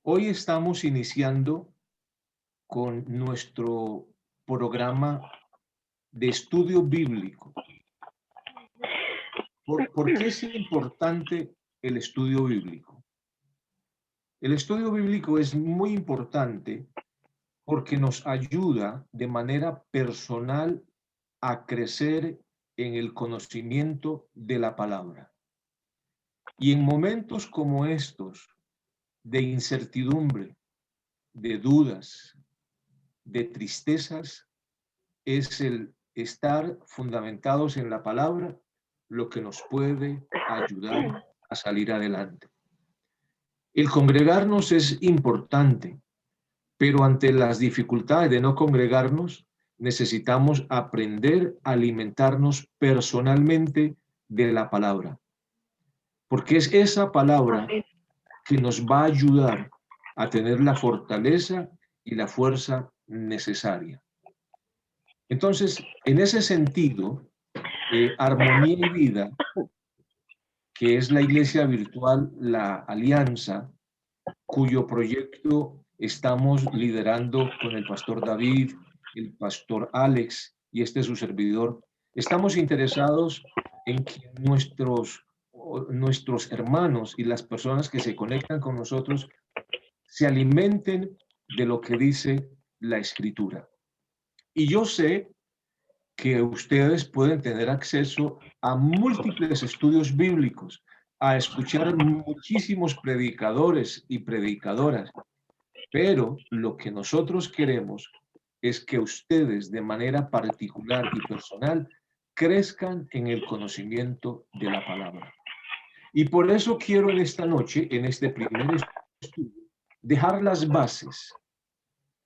Hoy estamos iniciando con nuestro programa de estudio bíblico. ¿Por qué es importante el estudio bíblico? El estudio bíblico es muy importante porque nos ayuda de manera personal a crecer en el conocimiento de la palabra. Y en momentos como estos, de incertidumbre, de dudas, de tristezas, es el estar fundamentados en la palabra lo que nos puede ayudar a salir adelante. El congregarnos es importante, pero ante las dificultades de no congregarnos, necesitamos aprender a alimentarnos personalmente de la palabra, porque es esa palabra que nos va a ayudar a tener la fortaleza y la fuerza necesaria. Entonces, en ese sentido, Armonía y Vida, que es la iglesia virtual La Alianza, cuyo proyecto estamos liderando con el pastor David, el pastor Alex y su servidor, estamos interesados en que nuestros hermanos y las personas que se conectan con nosotros se alimenten de lo que dice la Escritura. Y yo sé que ustedes pueden tener acceso a múltiples estudios bíblicos, a escuchar muchísimos predicadores y predicadoras, pero lo que nosotros queremos es que ustedes de manera particular y personal crezcan en el conocimiento de la palabra. Y por eso quiero en esta noche, en este primer estudio, dejar las bases,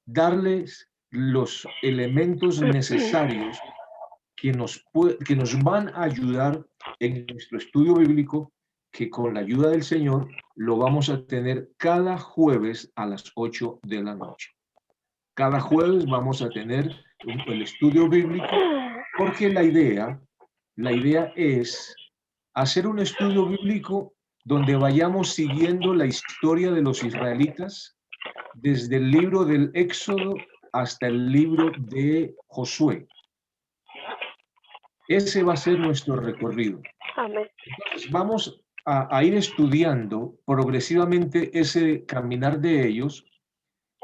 darles los elementos necesarios que nos van a ayudar en nuestro estudio bíblico, que con la ayuda del Señor lo vamos a tener cada jueves a las 8 de la noche. Cada jueves vamos a tener el estudio bíblico, porque la idea es hacer un estudio bíblico donde vayamos siguiendo la historia de los israelitas desde el libro del Éxodo hasta el libro de Josué. Ese va a ser nuestro recorrido. Amén. Entonces, vamos a ir estudiando progresivamente ese caminar de ellos,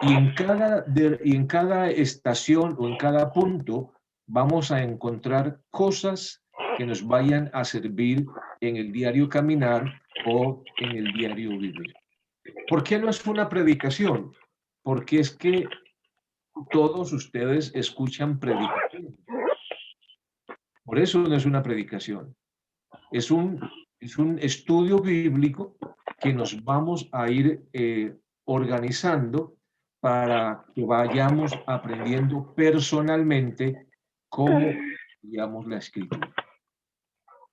y en cada estación o en cada punto vamos a encontrar cosas que nos vayan a servir en el diario caminar o en el diario vivir. ¿Por qué no es una predicación? Porque es que todos ustedes escuchan predicaciones. Por eso no es una predicación. Es un estudio bíblico que nos vamos a ir organizando para que vayamos aprendiendo personalmente cómo estudiamos la escritura.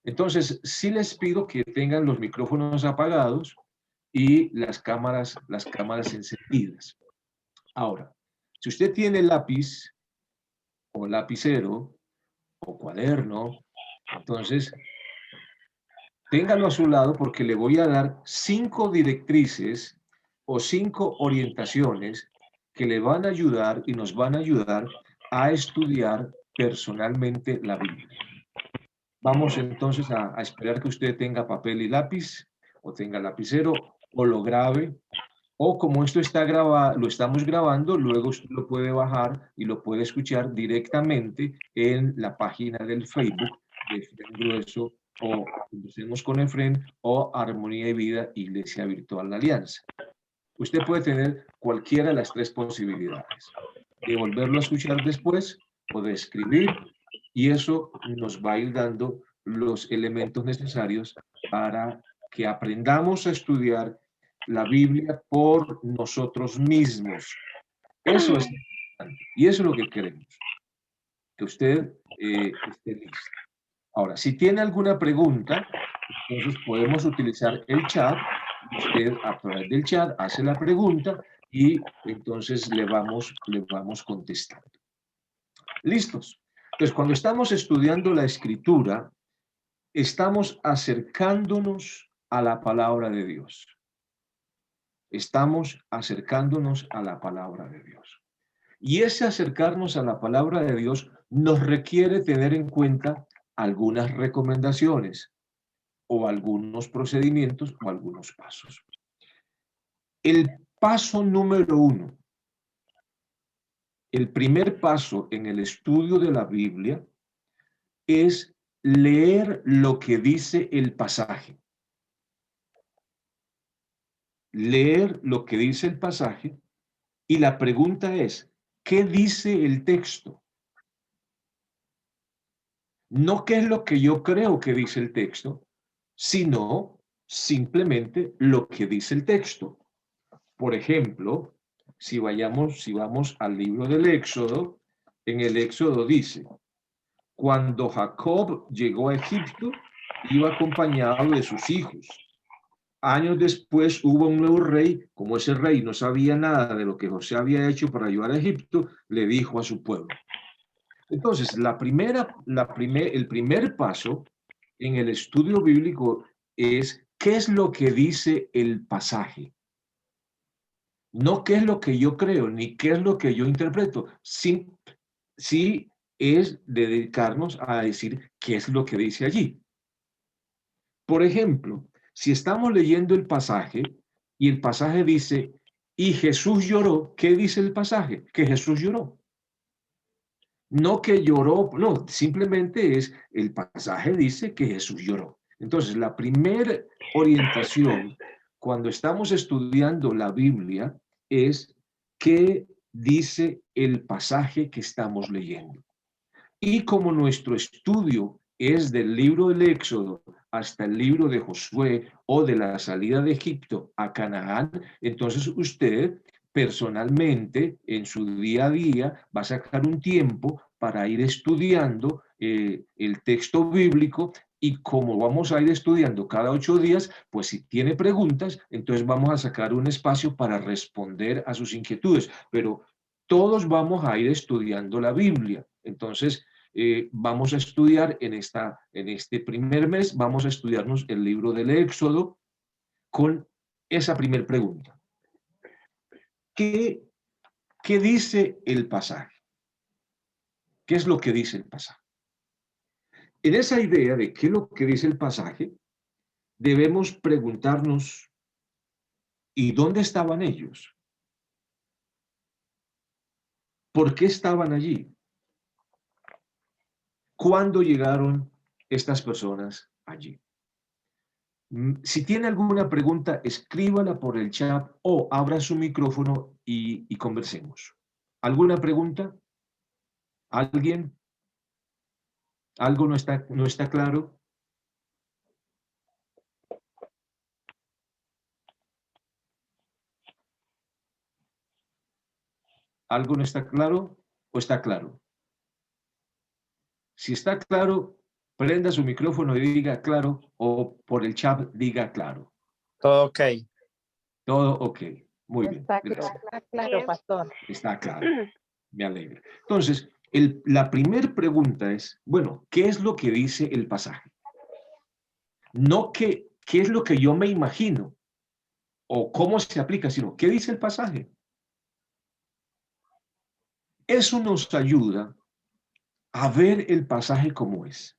Entonces, sí les pido que tengan los micrófonos apagados y las cámaras encendidas. Ahora, si usted tiene lápiz o lapicero o cuaderno, entonces téngalo a su lado, porque le voy a dar 5 directrices o 5 orientaciones que le van a ayudar y nos van a ayudar a estudiar personalmente la Biblia. Vamos entonces a esperar que usted tenga papel y lápiz, o tenga lapicero, o lo grabe, o como esto está grabado, lo estamos grabando, luego usted lo puede bajar y lo puede escuchar directamente en la página del Facebook de Efrén Grueso, o Conversemos con Efrén, o Armonía y Vida, Iglesia Virtual La Alianza. Usted puede tener cualquiera de las 3 posibilidades, de volverlo a escuchar después o de escribir, y eso nos va a ir dando los elementos necesarios para que aprendamos a estudiar la Biblia por nosotros mismos. Eso es importante, y eso es lo que queremos, que usted esté listo. Ahora, si tiene alguna pregunta, entonces podemos utilizar el chat. Usted a través del chat hace la pregunta y entonces le vamos contestando. ¿Listos? Entonces, cuando estamos estudiando la Escritura, estamos acercándonos a la palabra de Dios. estamos acercándonos a la palabra de Dios. Y ese acercarnos a la palabra de Dios nos requiere tener en cuenta algunas recomendaciones o algunos procedimientos o algunos pasos. El paso número 1, el primer paso en el estudio de la Biblia es leer lo que dice el pasaje. Leer lo que dice el pasaje y la pregunta es, ¿qué dice el texto? No qué es lo que yo creo que dice el texto, sino simplemente lo que dice el texto. Por ejemplo, si vamos al libro del Éxodo, en el Éxodo dice, cuando Jacob llegó a Egipto, iba acompañado de sus hijos. Años después hubo un nuevo rey, como ese rey no sabía nada de lo que José había hecho para ayudar a Egipto, le dijo a su pueblo. Entonces, el primer paso en el estudio bíblico es qué es lo que dice el pasaje. No qué es lo que yo creo, ni qué es lo que yo interpreto. Sí, sí es dedicarnos a decir qué es lo que dice allí. Por ejemplo, si estamos leyendo el pasaje y el pasaje dice, y Jesús lloró, ¿qué dice el pasaje? Que Jesús lloró. No que lloró, no, simplemente es, el pasaje dice que Jesús lloró. Entonces, la primera orientación cuando estamos estudiando la Biblia es qué dice el pasaje que estamos leyendo. Y como nuestro estudio es del libro del Éxodo hasta el libro de Josué o de la salida de Egipto a Canaán, entonces usted personalmente en su día a día va a sacar un tiempo para ir estudiando el texto bíblico y como vamos a ir estudiando cada 8 días, pues si tiene preguntas, entonces vamos a sacar un espacio para responder a sus inquietudes. Pero todos vamos a ir estudiando la Biblia. Entonces, vamos a estudiar en este primer mes, vamos a estudiarnos el libro del Éxodo con esa primera pregunta. ¿Qué dice el pasaje? ¿Qué es lo que dice el pasaje? En esa idea de qué es lo que dice el pasaje, debemos preguntarnos, ¿y dónde estaban ellos? ¿Por qué estaban allí? ¿Cuándo llegaron estas personas allí? Si tiene alguna pregunta, escríbala por el chat o abra su micrófono y conversemos. ¿Alguna pregunta? ¿Alguien? ¿Algo no está claro? ¿Algo no está claro o está claro? Si está claro, prenda su micrófono y diga claro o por el chat diga claro. Todo ok. Todo ok. Muy bien. Está claro, pastor. Está claro. Me alegra. Entonces, la primera pregunta es, bueno, ¿qué es lo que dice el pasaje? No qué es lo que yo me imagino o cómo se aplica, sino qué dice el pasaje. Eso nos ayuda a ver el pasaje como es.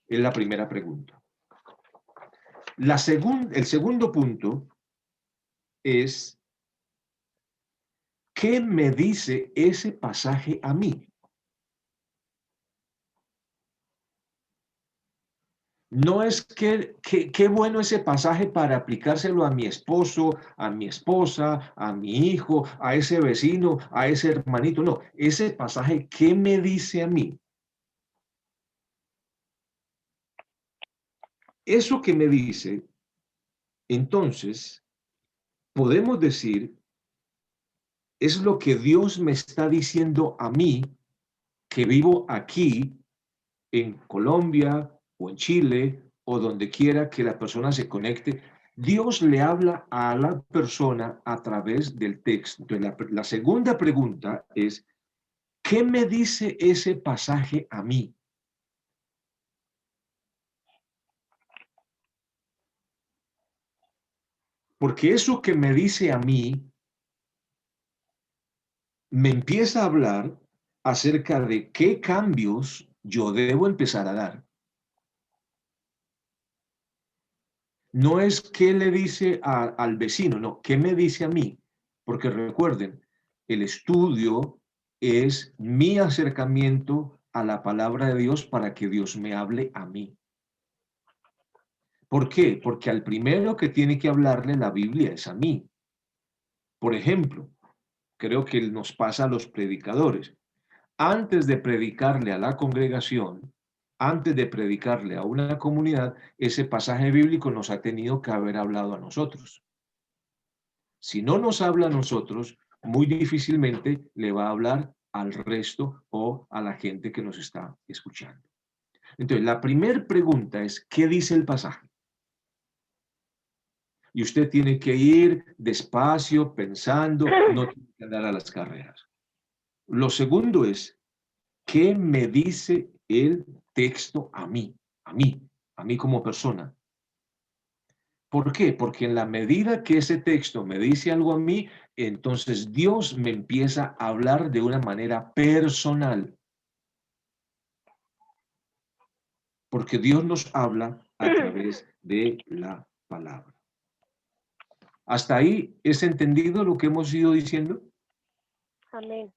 Es la primera pregunta. El segundo punto es, ¿qué me dice ese pasaje a mí? No es qué bueno ese pasaje para aplicárselo a mi esposo, a mi esposa, a mi hijo, a ese vecino, a ese hermanito. No, ese pasaje, ¿qué me dice a mí? Eso que me dice, entonces, podemos decir, es lo que Dios me está diciendo a mí, que vivo aquí, en Colombia o en Chile, o donde quiera que la persona se conecte. Dios le habla a la persona a través del texto. Entonces, la segunda pregunta es, ¿qué me dice ese pasaje a mí? Porque eso que me dice a mí, me empieza a hablar acerca de qué cambios yo debo empezar a dar. No es qué le dice al vecino, no, qué me dice a mí. Porque recuerden, el estudio es mi acercamiento a la palabra de Dios para que Dios me hable a mí. ¿Por qué? Porque al primero que tiene que hablarle la Biblia es a mí. Por ejemplo, creo que nos pasa a los predicadores. Antes de predicarle a la congregación, antes de predicarle a una comunidad, ese pasaje bíblico nos ha tenido que haber hablado a nosotros. Si no nos habla a nosotros, muy difícilmente le va a hablar al resto o a la gente que nos está escuchando. Entonces, la primera pregunta es, ¿qué dice el pasaje? Y usted tiene que ir despacio, pensando, no tiene que andar a las carreras. Lo segundo es, ¿qué me dice el texto a mí? A mí como persona. ¿Por qué? Porque en la medida que ese texto me dice algo a mí, entonces Dios me empieza a hablar de una manera personal. Porque Dios nos habla a través de la palabra. ¿Hasta ahí es entendido lo que hemos ido diciendo? Amén.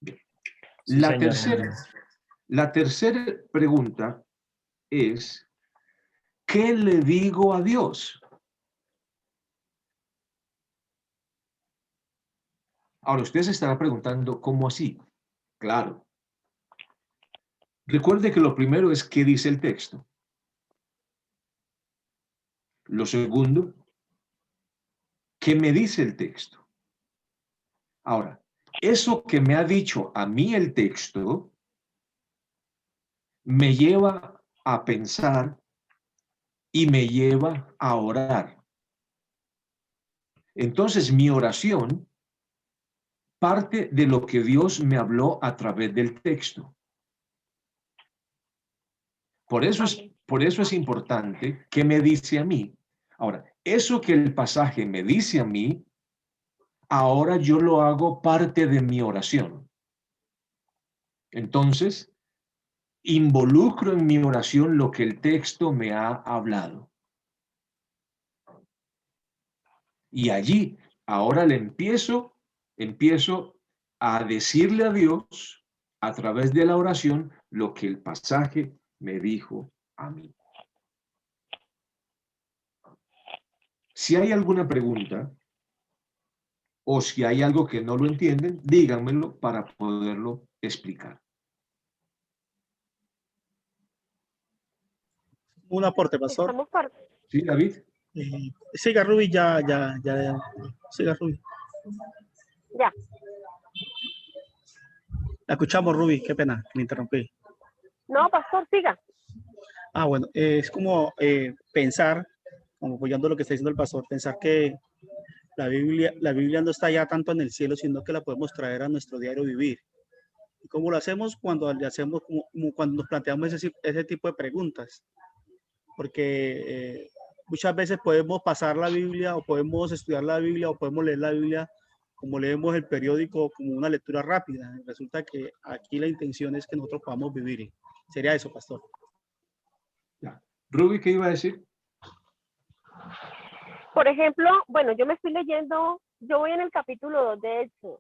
Bien. Sí, La tercera pregunta es, ¿qué le digo a Dios? Ahora, usted se estará preguntando, ¿cómo así? Claro. Recuerde que lo primero es qué dice el texto. Lo segundo, ¿qué me dice el texto? Ahora, eso que me ha dicho a mí el texto me lleva a pensar y me lleva a orar. Entonces, mi oración parte de lo que Dios me habló a través del texto. Por eso es importante que me dice a mí. Ahora, eso que el pasaje me dice a mí, ahora yo lo hago parte de mi oración. Entonces, involucro en mi oración lo que el texto me ha hablado. Y allí, ahora empiezo a decirle a Dios, a través de la oración, lo que el pasaje me dijo a mí. Si hay alguna pregunta o si hay algo que no lo entienden, díganmelo para poderlo explicar. Un aporte, pastor. Estamos par- ¿Sí, David? Siga, Ruby, ya. Siga, Ruby. Ya. La escuchamos, Ruby, qué pena, me interrumpí. No, pastor, siga. Bueno, es como pensar, como apoyando lo que está diciendo el pastor, pensar que la Biblia no está ya tanto en el cielo, sino que la podemos traer a nuestro diario vivir. ¿Y cómo lo hacemos? Cuando le hacemos, como cuando nos planteamos ese tipo de preguntas. Porque muchas veces podemos pasar la Biblia o podemos estudiar la Biblia o podemos leer la Biblia como leemos el periódico, como una lectura rápida. Resulta que aquí la intención es que nosotros podamos vivir. Sería eso, pastor. Ya. Ruby, ¿qué iba a decir? Por ejemplo, bueno, yo me estoy leyendo, yo voy en el capítulo 2 de Éxodo.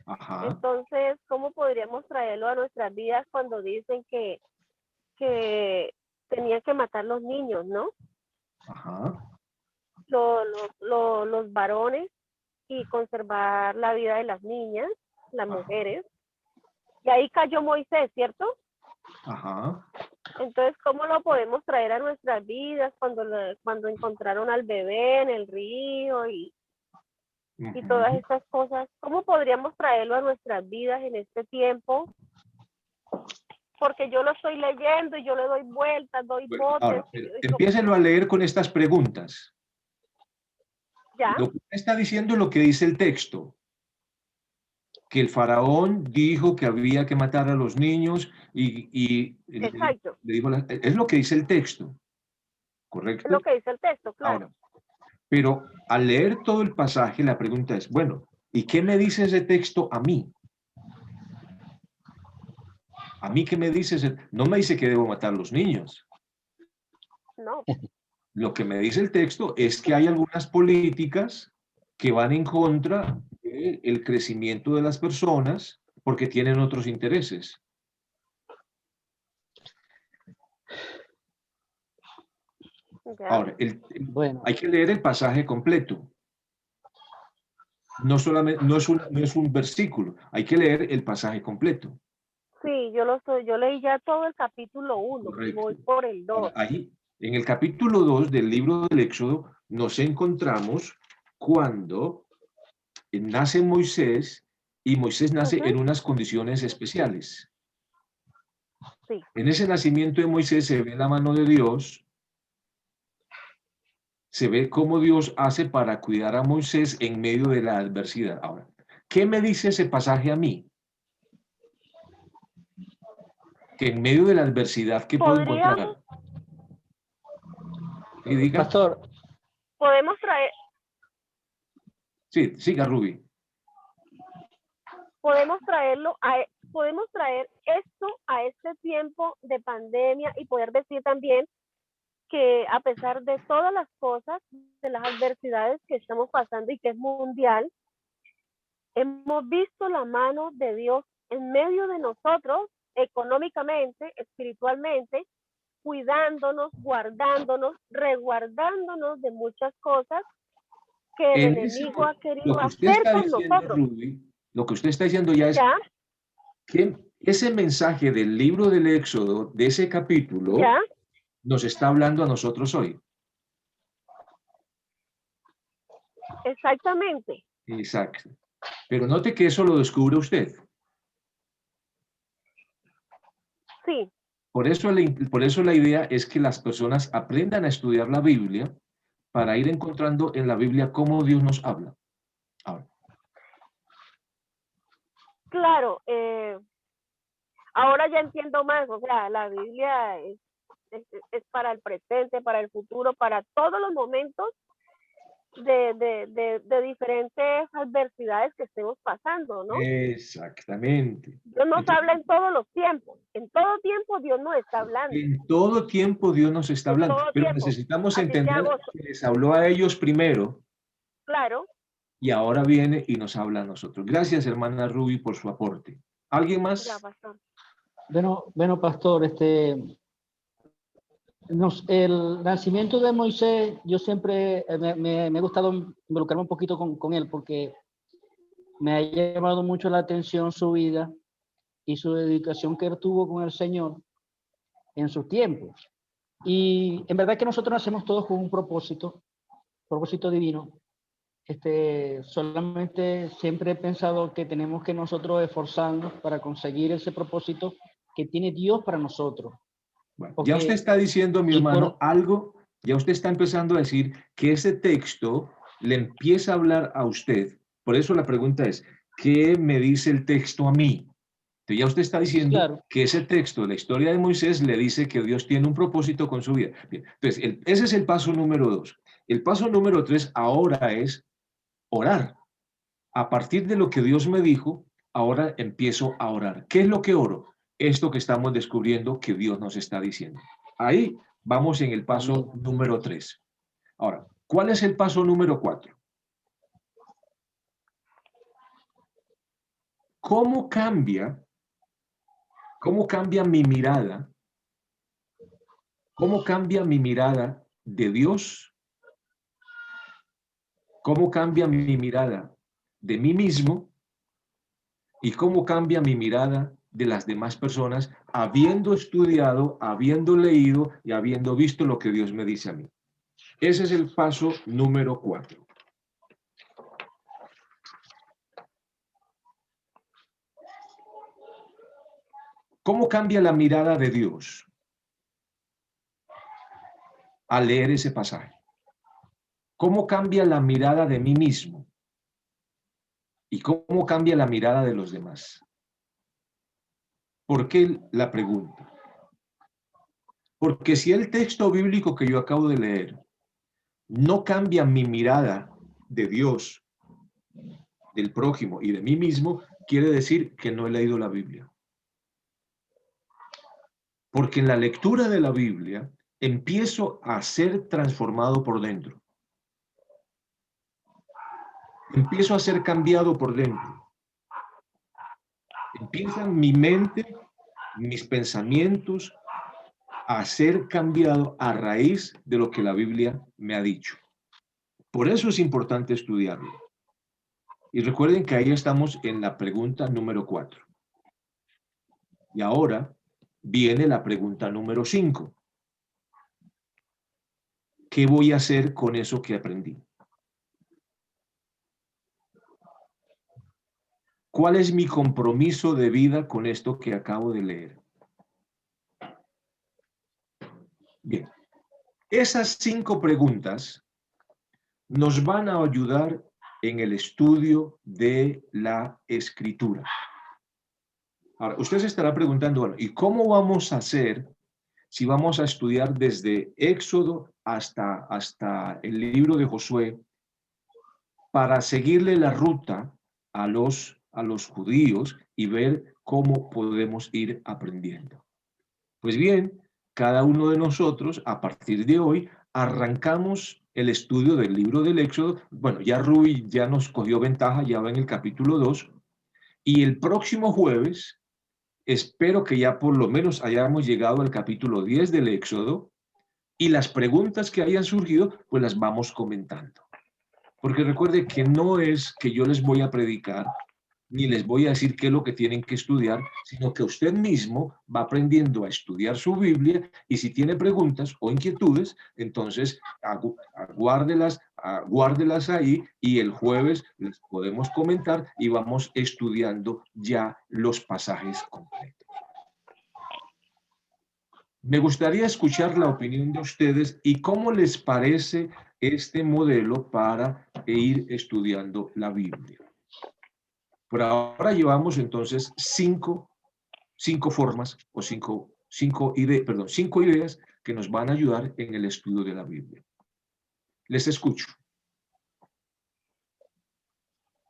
Ajá. Entonces, ¿cómo podríamos traerlo a nuestras vidas cuando dicen que tenían que matar los niños, ¿no? Ajá. Los varones y conservar la vida de las niñas, las Ajá. mujeres. Y ahí cayó Moisés, ¿cierto? Ajá. Entonces, ¿cómo lo podemos traer a nuestras vidas cuando encontraron al bebé en el río y todas estas cosas? ¿Cómo podríamos traerlo a nuestras vidas en este tiempo? Porque yo lo estoy leyendo y yo le doy vueltas, doy botes. Ahora, empiécenlo a leer con estas preguntas. ¿Ya? Lo que está diciendo es lo que dice el texto. Que el faraón dijo que había que matar a los niños y Exacto. le dijo, es lo que dice el texto, ¿correcto? Es lo que dice el texto, claro. Ahora, pero Al leer todo el pasaje, la pregunta es, bueno, ¿y qué me dice ese texto a mí? ¿A mí qué me dice ese? No me dice que debo matar a los niños. No, Lo que me dice el texto es que hay algunas políticas que van en contra del crecimiento de las personas porque tienen otros intereses. ya. Ahora, Bueno, hay que leer el pasaje completo. No solamente, no es un versículo, hay que leer el pasaje completo. Sí, yo leí ya todo el capítulo 1 y voy Correcto. por el Ahora, 2. ahí, en el capítulo 2 del libro del Éxodo, nos encontramos cuando nace Moisés y Moisés nace Ujú. en unas condiciones especiales. Sí, En ese nacimiento de Moisés se ve la mano de Dios, se ve cómo Dios hace para cuidar a Moisés en medio de la adversidad. Ahora, ¿qué me dice ese pasaje a mí? Que en medio de la adversidad, ¿qué puedo podríamos, encontrar? Y diga, pastor, podemos traer, sí, siga Ruby. podemos podemos traer esto a este tiempo de pandemia y poder decir también que a pesar de todas las cosas, de las adversidades que estamos pasando y que es mundial, hemos visto la mano de Dios en medio de nosotros, económicamente, espiritualmente, cuidándonos, guardándonos, resguardándonos de muchas cosas que el En ese, enemigo ha lo querido que usted hacer está con diciendo, nosotros. Ruby, lo que usted está diciendo ya es ¿Ya? que ese mensaje del libro del Éxodo, de ese capítulo, ¿Ya? nos está hablando a nosotros hoy. Exactamente. Exacto. Pero note que eso lo descubre usted. Sí. Por eso la idea es que las personas aprendan a estudiar la Biblia para ir encontrando en la Biblia cómo Dios nos habla. Ahora, Claro, ahora ya entiendo más, o sea, la Biblia es para el presente, para el futuro, para todos los momentos de diferentes adversidades que estemos pasando, ¿no? exactamente. Dios nos Entonces, habla en todos los tiempos. En todo tiempo Dios nos está hablando. en todo tiempo Dios nos está En hablando, todo pero tiempo. necesitamos Así sea entender gozo. que les habló a ellos primero Claro. y ahora viene y nos habla a nosotros. Gracias, hermana Ruby, por su aporte. ¿Alguien Ya, más? pastor. bueno, pastor, el nacimiento de Moisés, yo siempre me ha gustado involucrarme un poquito con él porque me ha llamado mucho la atención su vida y su dedicación que él tuvo con el Señor en su tiempo. Y en verdad que nosotros nacemos todos con un propósito divino. Solamente siempre he pensado que tenemos que nosotros esforzarnos para conseguir ese propósito que tiene Dios para nosotros. Bueno, ya usted Porque, está diciendo, mi y hermano, por, algo, ya usted está empezando a decir que ese texto le empieza a hablar a usted. Por eso la pregunta es, ¿qué me dice el texto a mí? Entonces ya usted está diciendo claro, que ese texto, la historia de Moisés, le dice que Dios tiene un propósito con su vida. Bien, entonces, ese es el paso número 2. El paso número 3 ahora es orar. A partir de lo que Dios me dijo, ahora empiezo a orar. ¿Qué es lo que oro? Esto que estamos descubriendo que Dios nos está diciendo. Ahí vamos en el paso amén. número 3. Ahora, ¿cuál es el paso número 4? ¿Cómo cambia mi mirada? ¿Cómo cambia mi mirada de Dios? ¿Cómo cambia mi mirada de mí mismo? ¿Y cómo cambia mi mirada de las demás personas habiendo estudiado, habiendo leído y habiendo visto lo que Dios me dice a mí? Ese es el paso número 4. ¿Cómo cambia la mirada de Dios al leer ese pasaje? ¿Cómo cambia la mirada de mí mismo? ¿Y cómo cambia la mirada de los demás? ¿Por qué la pregunta? Porque si el texto bíblico que yo acabo de leer no cambia mi mirada de Dios, del prójimo y de mí mismo, quiere decir que no he leído la Biblia. Porque en la lectura de la Biblia empiezo a ser transformado por dentro. Empiezo a ser cambiado por dentro. Empiezan mi mente, mis pensamientos a ser cambiado a raíz de lo que la Biblia me ha dicho. Por eso es importante estudiarlo. Y recuerden que ahí estamos en la pregunta número 4. Y ahora viene la pregunta número 5. ¿Qué voy a hacer con eso que aprendí? ¿Cuál es mi compromiso de vida con esto que acabo de leer? Bien, esas 5 preguntas nos van a ayudar en el estudio de la Escritura. Ahora, usted se estará preguntando, bueno, ¿y cómo vamos a hacer si vamos a estudiar desde Éxodo hasta el libro de Josué para seguirle la ruta a los judíos y ver cómo podemos ir aprendiendo? Pues bien, cada uno de nosotros, a partir de hoy, arrancamos el estudio del libro del Éxodo. Bueno, ya Rui ya nos cogió ventaja, ya va en el capítulo 2, y el próximo jueves espero que ya por lo menos hayamos llegado al capítulo 10 del Éxodo, y las preguntas que hayan surgido, pues las vamos comentando. Porque recuerde que no es que yo les voy a predicar, ni les voy a decir qué es lo que tienen que estudiar, sino que usted mismo va aprendiendo a estudiar su Biblia, y si tiene preguntas o inquietudes, entonces guárdelas ahí, y el jueves les podemos comentar y vamos estudiando ya los pasajes completos. Me gustaría escuchar la opinión de ustedes y cómo les parece este modelo para ir estudiando la Biblia. Por ahora llevamos entonces cinco formas o cinco ideas que nos van a ayudar en el estudio de la Biblia. Les escucho.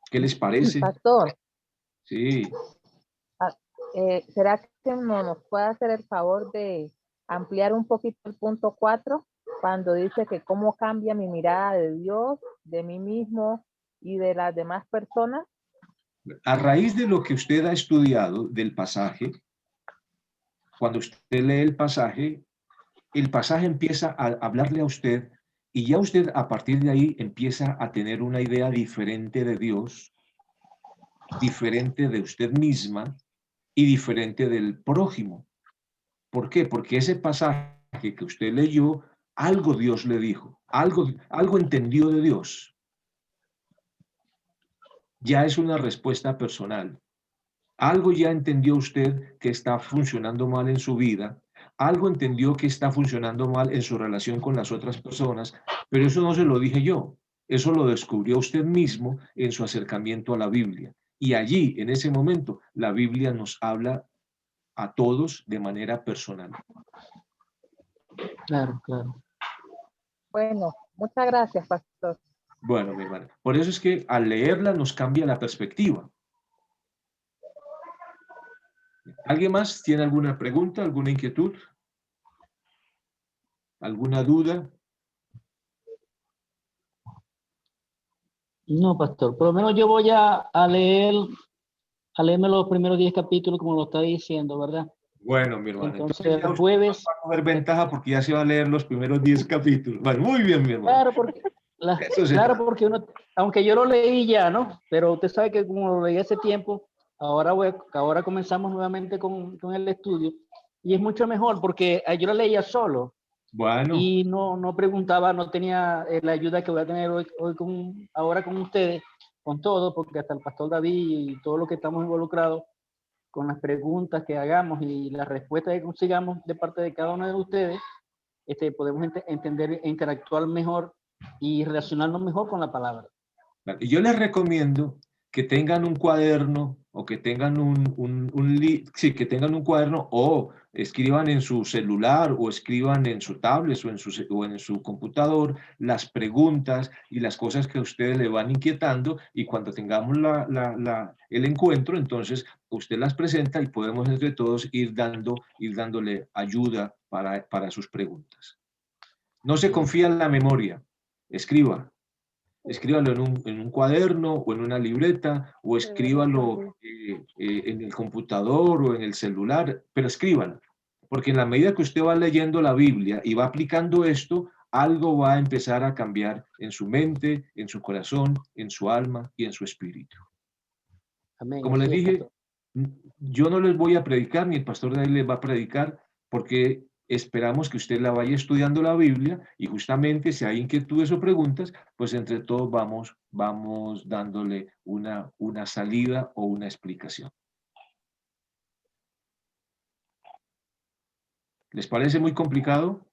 ¿Qué les parece? Pastor, Sí. ¿será que nos puede hacer el favor de ampliar un poquito el punto 4 cuando dice que cómo cambia mi mirada de Dios, de mí mismo y de las demás personas? A raíz de lo que usted ha estudiado del pasaje, cuando usted lee el pasaje empieza a hablarle a usted, y ya usted a partir de ahí empieza a tener una idea diferente de Dios, diferente de usted misma y diferente del prójimo. ¿Por qué? Porque ese pasaje que usted leyó, algo Dios le dijo, algo entendió de Dios. Ya es una respuesta personal. Algo ya entendió usted que está funcionando mal en su vida, algo entendió que está funcionando mal en su relación con las otras personas, pero eso no se lo dije yo, eso lo descubrió usted mismo en su acercamiento a la Biblia. Y allí, en ese momento, la Biblia nos habla a todos de manera personal. Claro, claro. Bueno, muchas gracias, pastor. Bueno, mi hermana, por eso es que al leerla nos cambia la perspectiva. ¿Alguien más tiene alguna pregunta, alguna inquietud? ¿Alguna duda? No, pastor, por lo menos yo voy a leerme los primeros 10 capítulos como lo está diciendo, ¿verdad? Bueno, mi hermano, Entonces ya el usted jueves... va a coger ventaja porque ya se va a leer los primeros 10 capítulos. Bueno, muy bien, mi hermano. Claro, porque, porque uno, aunque yo lo leí ya, ¿no? Pero usted sabe que como lo leí hace tiempo, ahora comenzamos nuevamente con el estudio, y es mucho mejor porque yo lo leía solo. Bueno. Y no preguntaba, no tenía la ayuda que voy a tener hoy ahora con ustedes, con todo, porque hasta el pastor David y todo lo que estamos involucrados con las preguntas que hagamos y las respuestas que consigamos de parte de cada uno de ustedes, podemos entender e interactuar mejor y relacionarnos mejor con la palabra. Y yo les recomiendo que tengan un cuaderno o que tengan que tengan un cuaderno o escriban en su celular o escriban en su tablet o en su computador las preguntas y las cosas que a ustedes le van inquietando, y cuando tengamos el encuentro, entonces usted las presenta y podemos entre todos ir dándole ayuda para sus preguntas. No se confía en la memoria, escriba. Escríbalo en un cuaderno o en una libreta, o escríbalo en el computador o en el celular, pero escríbalo, porque en la medida que usted va leyendo la Biblia y va aplicando esto, algo va a empezar a cambiar en su mente, en su corazón, en su alma y en su espíritu. Amén. Como les dije, yo no les voy a predicar, ni el pastor de ahí les va a predicar, porque esperamos que usted la vaya estudiando la Biblia, y justamente si hay inquietudes o preguntas, pues entre todos vamos dándole una salida o una explicación. ¿Les parece muy complicado?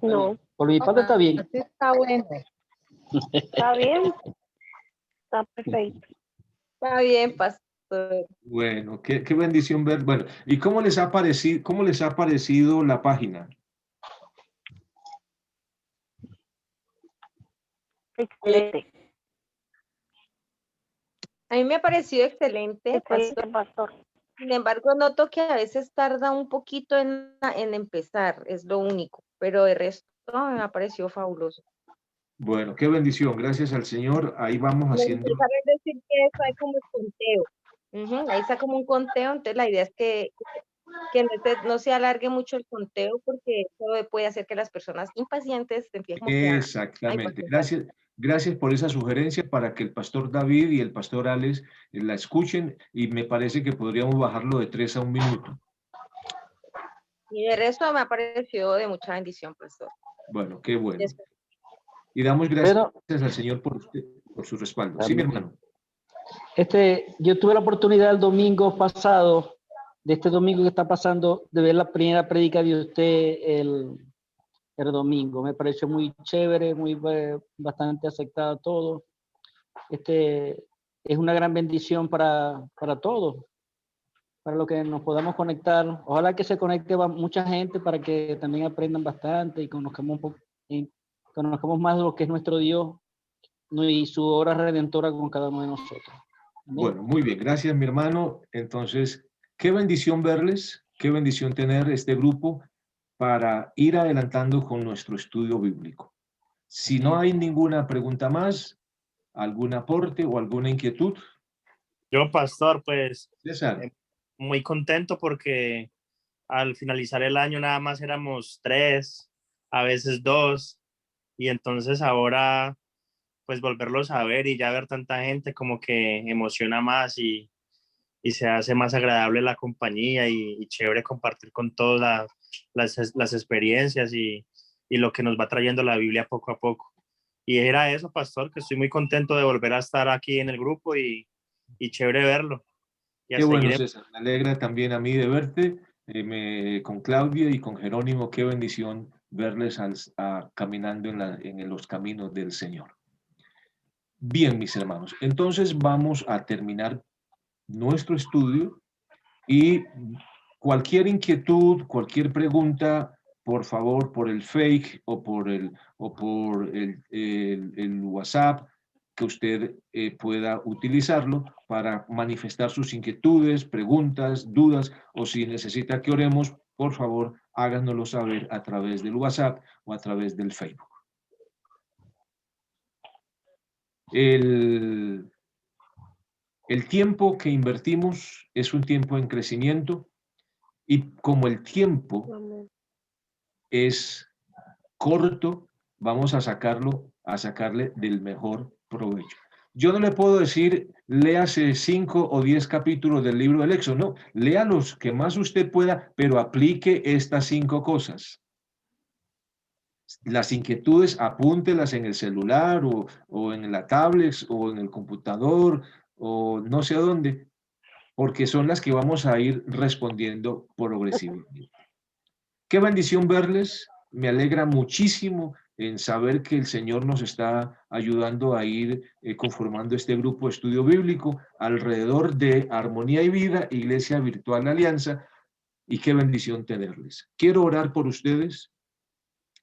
No. Por mi parte está bien. Así está bueno. Está bien. Está perfecto. Está bien, pastor. Bueno, qué bendición ver. Bueno, ¿y cómo les ha parecido la página? Excelente. A mí me ha parecido excelente, Excelente, pastor. Sin embargo, noto que a veces tarda un poquito en empezar, es lo único, pero de resto me ha parecido fabuloso. Bueno, qué bendición, gracias al Señor. Ahí vamos haciendo. Es decir que eso hay como el conteo. Ahí está como un conteo, entonces la idea es que no se alargue mucho el conteo, porque eso puede hacer que las personas impacientes empiecen a... Exactamente. Gracias por esa sugerencia, para que el pastor David y el pastor Alex la escuchen, y me parece que podríamos bajarlo de 3 a 1 minuto. Y de resto me ha parecido de mucha bendición, pastor. Bueno, qué bueno. Y damos gracias al Señor por su respaldo. Sí, mi hermano. Yo tuve la oportunidad el domingo pasado, de este domingo que está pasando, de ver la primera prédica de usted el domingo. Me pareció muy chévere, bastante aceptada todo. Es una gran bendición para todos, para lo que nos podamos conectar. Ojalá que se conecte mucha gente para que también aprendan bastante y conozcamos más de lo que es nuestro Dios y su obra redentora con cada uno de nosotros. Amén. Bueno, muy bien, gracias mi hermano. Entonces, qué bendición verles, qué bendición tener este grupo para ir adelantando con nuestro estudio bíblico. Si no hay ninguna pregunta más, algún aporte o alguna inquietud. Yo, pastor, pues César. Muy contento, porque al finalizar el año nada más éramos 3, a veces 2, y entonces ahora pues volverlos a ver y ya ver tanta gente como que emociona más, y se hace más agradable la compañía, y chévere compartir con todos las experiencias y lo que nos va trayendo la Biblia poco a poco. Y era eso, pastor, que estoy muy contento de volver a estar aquí en el grupo, y chévere verlo. Qué bueno, César. Me alegra también a mí de verte, con Claudia y con Jerónimo. Qué bendición verles caminando en los caminos del Señor. Bien, mis hermanos, entonces vamos a terminar nuestro estudio, y cualquier inquietud, cualquier pregunta, por favor, por el Face o por el WhatsApp, que usted pueda utilizarlo para manifestar sus inquietudes, preguntas, dudas, o si necesita que oremos, por favor, háganoslo saber a través del WhatsApp o a través del Facebook. El tiempo que invertimos es un tiempo en crecimiento, y como el tiempo es corto, vamos a sacarle del mejor provecho. Yo no le puedo decir, léase 5 o 10 capítulos del libro del Éxodo, no, lea los que más usted pueda, pero aplique estas 5 cosas. Las inquietudes, apúntelas en el celular o en la tablet o en el computador o no sé dónde, porque son las que vamos a ir respondiendo progresivamente. Qué bendición verles, me alegra muchísimo en saber que el Señor nos está ayudando a ir conformando este grupo de estudio bíblico alrededor de Armonía y Vida, Iglesia Virtual Alianza, y qué bendición tenerles. Quiero orar por ustedes,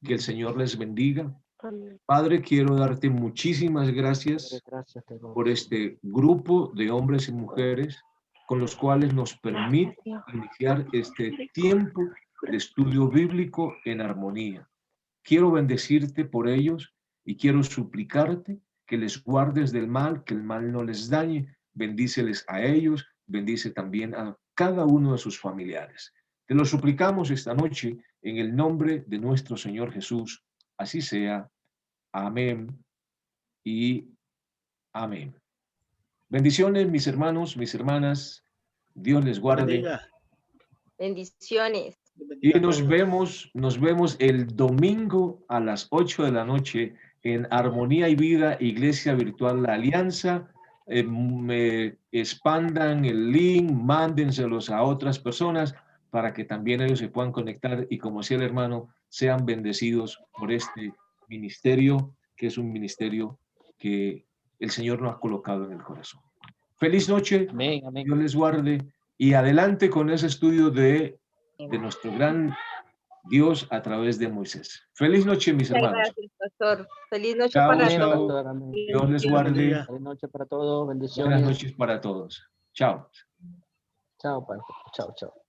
que el Señor les bendiga. Amén. Padre, quiero darte muchísimas gracias Gracias, te doy. por este grupo de hombres y mujeres con los cuales nos permite iniciar este tiempo de estudio bíblico en armonía. Quiero bendecirte por ellos y quiero suplicarte que les guardes del mal, que el mal no les dañe. Bendíceles a ellos, bendice también a cada uno de sus familiares. Te lo suplicamos esta noche en el nombre de nuestro Señor Jesús. Así sea. Amén y amén. Bendiciones, mis hermanos, mis hermanas. Dios les guarde. Bendiga. Bendiciones. Y nos vemos el domingo a las 8 de la noche en Armonía y Vida, Iglesia Virtual La Alianza. Me expandan el link, mándenselos a otras personas para que también ellos se puedan conectar y, como decía el hermano, sean bendecidos por este ministerio, que es un ministerio que el Señor nos ha colocado en el corazón. Feliz noche, Amén, amén. Dios les guarde y adelante con ese estudio de nuestro gran Dios a través de Moisés. Feliz noche, mis Muchas hermanos. gracias, pastor. Feliz noche Chao, para Amén, chao. todos. pastor, amén. Dios les guarde. Bendiga. Buenas noches para todos, bendiciones. Buenas noches para todos. Chao. Chao, padre. Chao, chao.